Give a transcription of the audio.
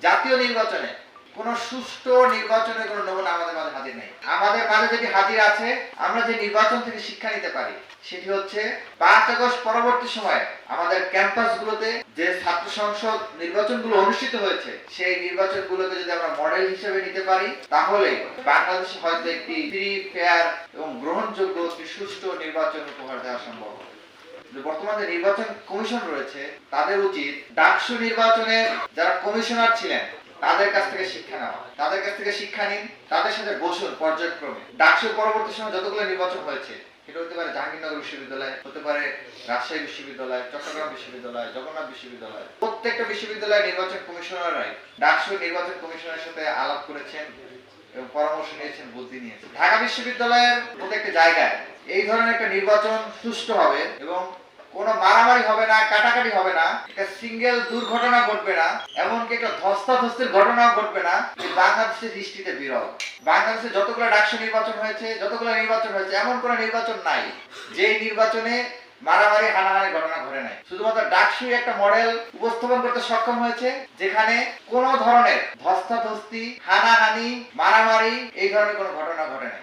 জাতীয় নির্বাচনে কোন সুষ্ঠু নির্বাচনের কোন নমুনা আমাদের মাঝে হাজির নেই। আমাদের মাঝে যেটি হাজির আছে, আমরা যে নির্বাচন থেকে শিক্ষা নিতে পারি সেটি হচ্ছে 5 আগস্ট পরবর্তী সময়ে আমাদের ক্যাম্পাসগুলোতে যে ছাত্র সংসদ নির্বাচনগুলো অনুষ্ঠিত হয়েছে, সেই নির্বাচনগুলোকে যদি আমরা মডেল হিসেবে নিতে পারি, তাহলে বাংলাদেশে হয়তো একটি ফ্রি, ফেয়ার এবং গ্রহণযোগ্য একটি সুষ্ঠু নির্বাচন উপহার দেওয়া সম্ভব হবে। বর্তমানে নির্বাচন কমিশন রয়েছে, তাদের উচিত ডাকসু নির্বাচনে যারা কমিশনার ছিলেন তাদের কাছ থেকে শিক্ষা নেওয়া। তাদের কাছ থেকে শিক্ষা নিন, তাদের সাথে বসুন পর্যায়ক্রমে। ডাকসু পরবর্তী সময় যতগুলো নির্বাচন হয়েছে, সেটা হতে পারে জাহাঙ্গীরনগর বিশ্ববিদ্যালয়, হতে পারে রাজশাহী বিশ্ববিদ্যালয়, চট্টগ্রাম বিশ্ববিদ্যালয়, জগন্নাথ বিশ্ববিদ্যালয়, প্রত্যেকটা বিশ্ববিদ্যালয়ের নির্বাচন কমিশনাররাই ডাকসু নির্বাচন কমিশনের সাথে আলাপ করেছেন এবং পরামর্শ নিয়েছেন, বুদ্ধি নিয়েছেন। ঢাকা বিশ্ববিদ্যালয়ের প্রত্যেকটা জায়গায় এই ধরনের একটা নির্বাচন সুষ্ঠু হবে এবং কোনো মারামারি হবে না, কাটাকাটি হবে না, একটা সিঙ্গেল দুর্ঘটনা ঘটবে না, এমনকি একটা ধস্তাধস্তির ঘটনাও ঘটবে না। বাংলাদেশের হিস্ট্রিতে বিরল। বাংলাদেশে যতগুলো ডাকসু নির্বাচন হয়েছে, এমন কোনো নির্বাচন নাই যে নির্বাচনে মারামারি, হানাহানি ঘটনা ঘটে নাই। শুধুমাত্র ডাকসুই একটা মডেল উপস্থাপন করতে সক্ষম হয়েছে যেখানে কোনো ধরনের ধস্তাধস্তি, হানাহানি, মারামারি এই ধরনের কোনো ঘটনা ঘটে নাই।